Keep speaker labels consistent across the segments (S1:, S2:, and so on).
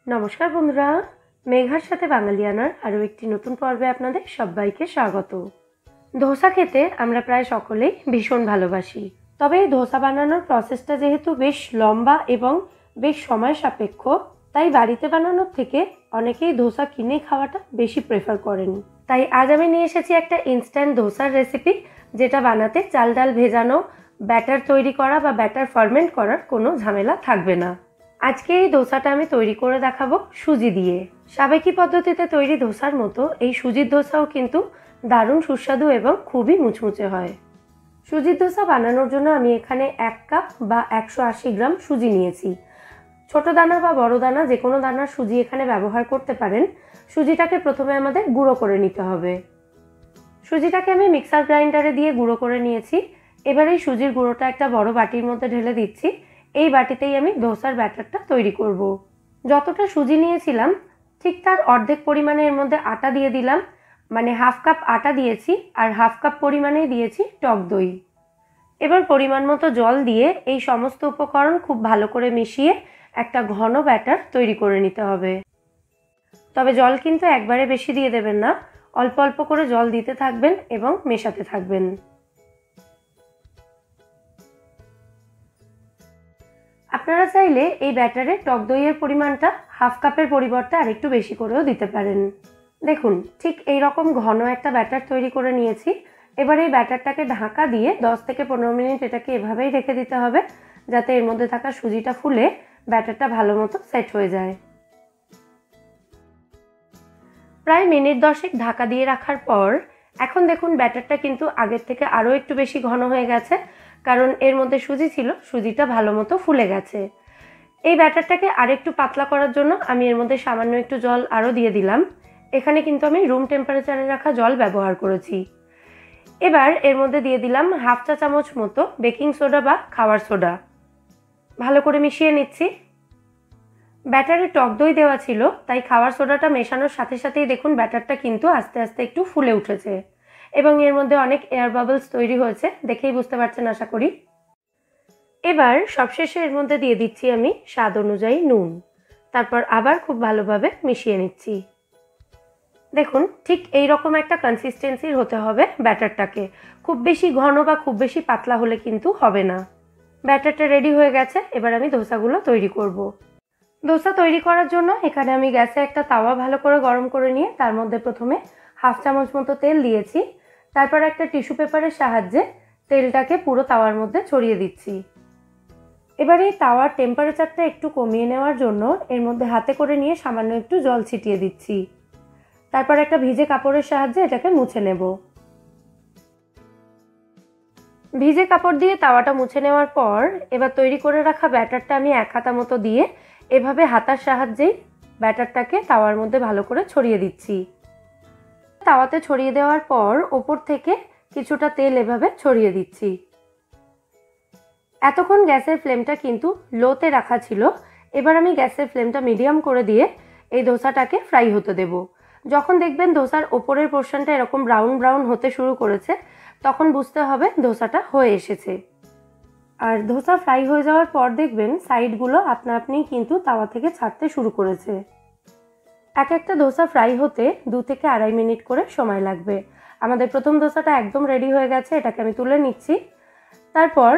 S1: নমস্কার বন্ধুরা, মেঘার সাথে বাঙালিয়ানার আরও একটি নতুন পর্বে আপনাদের সবাইকে স্বাগত। ধোসা খেতে আমরা প্রায় সকলেই ভীষণ ভালোবাসি। তবে এই ধোসা বানানোর প্রসেসটা যেহেতু বেশ লম্বা এবং বেশ সময় সাপেক্ষ, তাই বাড়িতে বানানোর থেকে অনেকেই ধোসা কিনে খাওয়াটা বেশি প্রেফার করেন। তাই আজ আমি নিয়ে এসেছি একটা ইনস্ট্যান্ট ধোসার রেসিপি, যেটা বানাতে চাল ডাল ভেজানো, ব্যাটার তৈরি করা বা ব্যাটার ফার্মেন্ট করার কোনো ঝামেলা থাকবে না। আজকে এই ধোসাটা আমি তৈরি করে দেখাবো সুজি দিয়ে। সাবেকি পদ্ধতিতে তৈরি ধোসার মতো এই সুজির ধোসাও কিন্তু দারুণ সুস্বাদু এবং খুবই মুচমুচে হয়। সুজির ধোসা বানানোর জন্য আমি এখানে 1 কাপ বা 180 গ্রাম সুজি নিয়েছি। ছোট দানা বা বড় দানা যে কোনো দানার সুজি এখানে ব্যবহার করতে পারেন। সুজিটাকে প্রথমে আমাদের গুঁড়ো করে নিতে হবে। সুজিটাকে আমি মিক্সার গ্রাইন্ডারে দিয়ে গুঁড়ো করে নিয়েছি। এবার এই সুজির গুঁড়োটা একটা বড় বাটির মধ্যে ঢেলে দিচ্ছি। এই বাটিতেই আমি ধোসার ব্যাটারটা তৈরি করব। যতটা সুজি নিয়েছিলাম ঠিক তার অর্ধেক পরিমাণে এর মধ্যে আটা দিয়ে দিলাম, মানে 1/2 কাপ আটা দিয়েছি আর 1/2 কাপ পরিমাণেই দিয়েছি টক দই। এবার পরিমাণ মতো জল দিয়ে এই সমস্ত উপকরণ খুব ভালো করে মিশিয়ে একটা ঘন ব্যাটার তৈরি করে নিতে হবে। তবে জল কিন্তু একবারে বেশি দিয়ে দেবেন না, অল্প অল্প করে জল দিতে থাকবেন এবং মেশাতে থাকবেন। আপনারা চাইলে এই ব্যাটারে টক দইয়ের পরিমাণটা 1/2 কাপের পরিবর্তে আরেকটু বেশি করেও দিতে পারেন। দেখুন, ঠিক এই রকম ঘন একটা ব্যাটার তৈরি করে নিয়েছি। এবার এই ব্যাটারটাকে ঢাকা দিয়ে 10 থেকে 15 মিনিট এটাকে এভাবেই রেখে দিতে হবে, যাতে এর মধ্যে থাকা সুজিটা ফুলে ব্যাটারটা ভালো মতো সেট হয়ে যায়। প্রায় মিনিট 10 ঢাকা দিয়ে রাখার পর এখন দেখুন ব্যাটারটা কিন্তু আগের থেকে আরও একটু বেশি ঘন হয়ে গেছে, কারণ এর মধ্যে সুজি ছিল, সুজিটা ভালো মতো ফুলে গেছে। এই ব্যাটারটাকে আরেকটু পাতলা করার জন্য আমি এর মধ্যে সামান্য একটু জল আরও দিয়ে দিলাম। এখানে কিন্তু আমি রুম টেম্পারেচারে রাখা জল ব্যবহার করেছি। এবার এর মধ্যে দিয়ে দিলাম 1/2 চা চামচ মতো বেকিং সোডা বা খাবার সোডা। ভালো করে মিশিয়ে নিচ্ছি। ব্যাটারে টক দই দেওয়া ছিল, তাই খাবার সোডাটা মেশানোর সাথে সাথেই দেখুন ব্যাটারটা কিন্তু আস্তে আস্তে একটু ফুলে উঠেছে এবং এর মধ্যে অনেক এয়ার বাবলস তৈরি হয়েছে, দেখেই বুঝতে পারছেন আশা করি। এবার সবশেষে এর মধ্যে দিয়ে দিচ্ছি আমি স্বাদ অনুযায়ী নুন। তারপর আবার খুব ভালোভাবে মিশিয়ে নিচ্ছি। দেখুন, ঠিক এই রকম একটা কনসিস্টেন্সির হতে হবে ব্যাটারটাকে। খুব বেশি ঘন বা খুব বেশি পাতলা হলে কিন্তু হবে না। ব্যাটারটা রেডি হয়ে গেছে। এবার আমি ধোসাগুলো তৈরি করব। ধোসা তৈরি করার জন্য এখানে আমি গ্যাসে একটা তাওয়া ভালো করে গরম করে নিয়ে তার মধ্যে প্রথমে 1/2 চামচ মতো তেল দিয়েছি। তারপর একটা টিস্যু পেপারের সাহায্যে তেলটাকে পুরো তাওয়ার মধ্যে ছড়িয়ে দিচ্ছি। এবার এই তাওয়ার টেম্পারেচারটা একটু কমিয়ে নেওয়ার জন্য এর মধ্যে হাতে করে নিয়ে সামান্য একটু জল ছিটিয়ে দিচ্ছি। তারপর একটা ভিজে কাপড়ের সাহায্যে এটাকে মুছে নেব। ভিজে কাপড় দিয়ে তাওয়াটা মুছে নেওয়ার পর এবার তৈরি করে রাখা ব্যাটারটা আমি 1 হাতা মতো দিয়ে এভাবে হাতার সাহায্যেই ব্যাটারটাকে তাওয়ার মধ্যে ভালো করে ছড়িয়ে দিচ্ছি। তাওয়াতে ছড়িয়ে দেওয়ার পর ওপর থেকে কিছুটা তেল এভাবে ছড়িয়ে দিচ্ছি। এতক্ষণ গ্যাসের ফ্লেমটা কিন্তু লোতে রাখা ছিল। এবার আমি গ্যাসের ফ্লেমটা মিডিয়াম করে দিয়ে এই ধোসাটাকে ফ্রাই হতে দেব। যখন দেখবেন ধোসার ওপরের পোর্শনটা এরকম ব্রাউন ব্রাউন হতে শুরু করেছে, তখন বুঝতে হবে ধোসাটা হয়ে এসেছে। আর ধোসা ফ্রাই হয়ে যাওয়ার পর দেখবেন সাইডগুলো আপনা আপনিই কিন্তু তাওয়া থেকে ছাড়তে শুরু করেছে। এক একটা ধোসা ফ্রাই হতে 2 থেকে 2.5 মিনিট করে সময় লাগবে। আমাদের প্রথম ধোসাটা একদম রেডি হয়ে গেছে, এটাকে আমি তুলে নিচ্ছি। তারপর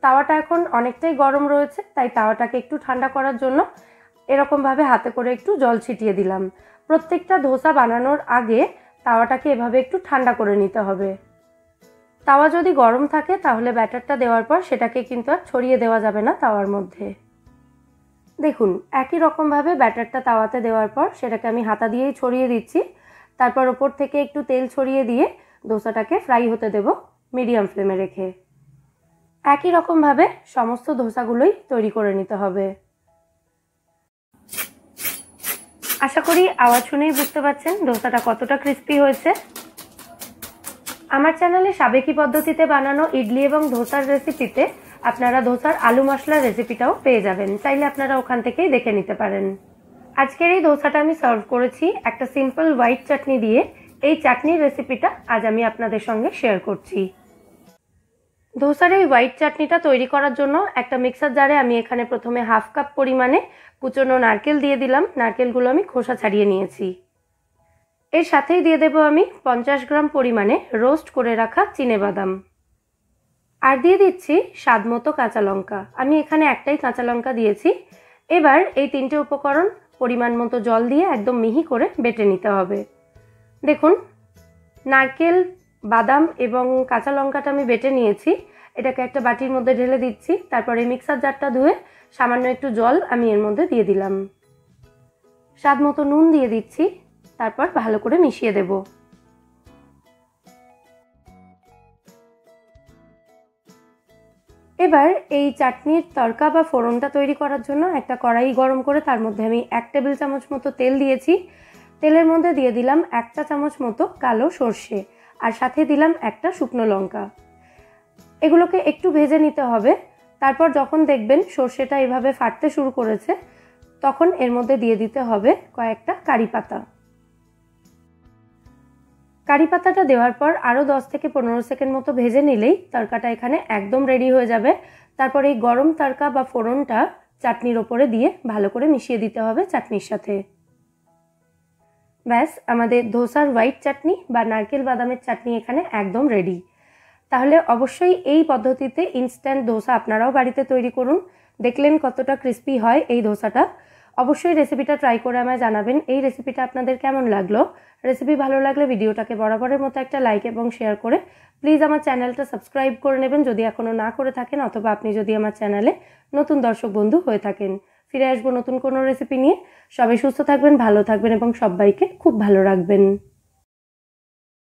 S1: তাওয়াটা এখন অনেকটাই গরম রয়েছে, তাই তাওয়াটাকে একটু ঠান্ডা করার জন্য এরকমভাবে হাতে করে একটু জল ছিটিয়ে দিলাম। প্রত্যেকটা ধোসা বানানোর আগে তাওয়াটাকে এভাবে একটু ঠান্ডা করে নিতে হবে। তাওয়া যদি গরম থাকে তাহলে ব্যাটারটা দেওয়ার পর সেটাকে কিন্তু আর ছড়িয়ে দেওয়া যাবে না তাওয়ার মধ্যে। দেখুন, একই রকমভাবে ব্যাটারটা তাওয়াতে দেওয়ার পর সেটাকে আমি হাতা দিয়েই ছড়িয়ে দিচ্ছি। তারপর ওপর থেকে একটু তেল ছড়িয়ে দিয়ে ধোসাটাকে ফ্রাই হতে দেব মিডিয়াম ফ্লেমে রেখে। একই রকমভাবে সমস্ত ধোসাগুলোই তৈরি করে নিতে হবে। আশা করি আওয়াজ শুনেই বুঝতে পারছেন ধোসাটা কতটা ক্রিস্পি হয়েছে। আমার চ্যানেলে সাবেকি পদ্ধতিতে বানানো ইডলি এবং ধোসার রেসিপিতে আপনারা ধোসার আলু মশলার রেসিপিটাও পেয়ে যাবেন, চাইলে আপনারা ওখান থেকেই দেখে নিতে পারেন। আজকের এই ধোসাটা আমি সার্ভ করেছি একটা সিম্পল হোয়াইট চাটনি দিয়ে। এই চাটনির রেসিপিটা আজ আমি আপনাদের সঙ্গে শেয়ার করছি। ধোসার এই হোয়াইট চাটনিটা তৈরি করার জন্য একটা মিক্সার জারে আমি এখানে প্রথমে 1/2 কাপ পরিমাণে কুচনো নারকেল দিয়ে দিলাম। নারকেলগুলো আমি খোসা ছাড়িয়ে নিয়েছি। এর সাথেই দিয়ে দেব আমি 50 গ্রাম পরিমাণে রোস্ট করে রাখা চিনেবাদাম। আর দিয়ে দিচ্ছি স্বাদ মতো কাঁচা লঙ্কা। আমি এখানে একটাই কাঁচা লঙ্কা দিয়েছি। এবার এই 3টে উপকরণ পরিমাণ মতো জল দিয়ে একদম মিহি করে বেটে নিতে হবে। দেখুন, নারকেল, বাদাম এবং কাঁচা লঙ্কাটা আমি বেটে নিয়েছি। এটাকে একটা বাটির মধ্যে ঢেলে দিচ্ছি। তারপরে মিক্সার জারটা ধুয়ে সামান্য একটু জল আমি এর মধ্যে দিয়ে দিলাম। স্বাদ মতো নুন দিয়ে দিচ্ছি। তারপর ভালো করে মিশিয়ে দেব। এবার এই চাটনির তড়কা বা ফোড়নটা তৈরি করার জন্য একটা কড়াই গরম করে তার মধ্যে আমি 1 টেবিল চামচ মতো তেল দিয়েছি। তেলের মধ্যে দিয়ে দিলাম 1 চা চামচ মতো কালো সর্ষে, আর সাথে দিলাম একটা শুকনো লঙ্কা। এগুলোকে একটু ভেজে নিতে হবে। তারপর যখন দেখবেন সর্ষেটা এভাবে ফাটতে শুরু করেছে, তখন এর মধ্যে দিয়ে দিতে হবে কয়েকটা কারি পাতা। কারি পাতাটা দেওয়ার পর আরও 10 থেকে 15 সেকেন্ড মতো ভেজে নিলেই তড়কাটা এখানে একদম রেডি হয়ে যাবে। তারপর এই গরম তড়কা বা ফোড়নটা চাটনির ওপরে দিয়ে ভালো করে মিশিয়ে দিতে হবে চাটনির সাথে। ব্যাস, আমাদের ধোসার হোয়াইট চাটনি বা নারকেল বাদামের চাটনি এখানে একদম রেডি। তাহলে অবশ্যই এই পদ্ধতিতে ইনস্ট্যান্ট ধোসা আপনারাও বাড়িতে তৈরি করুন। দেখলেন কতটা ক্রিস্পি হয় এই ধোসাটা। অবশ্যই রেসিপিটা ট্রাই করে আমায় জানাবেন এই রেসিপিটা আপনাদের কেমন লাগলো। রেসিপি ভালো লাগলে ভিডিওটাকে বরাবরের মতো একটা লাইক এবং শেয়ার করে প্লিজ আমার চ্যানেলটা সাবস্ক্রাইব করে নেবেন যদি এখনও না করে থাকেন, অথবা আপনি যদি আমার চ্যানেলে নতুন দর্শক বন্ধু হয়ে থাকেন। ফিরে আসবো নতুন কোনো রেসিপি নিয়ে। সবাই সুস্থ থাকবেন, ভালো থাকবেন এবং সবাইকে খুব ভালো রাখবেন।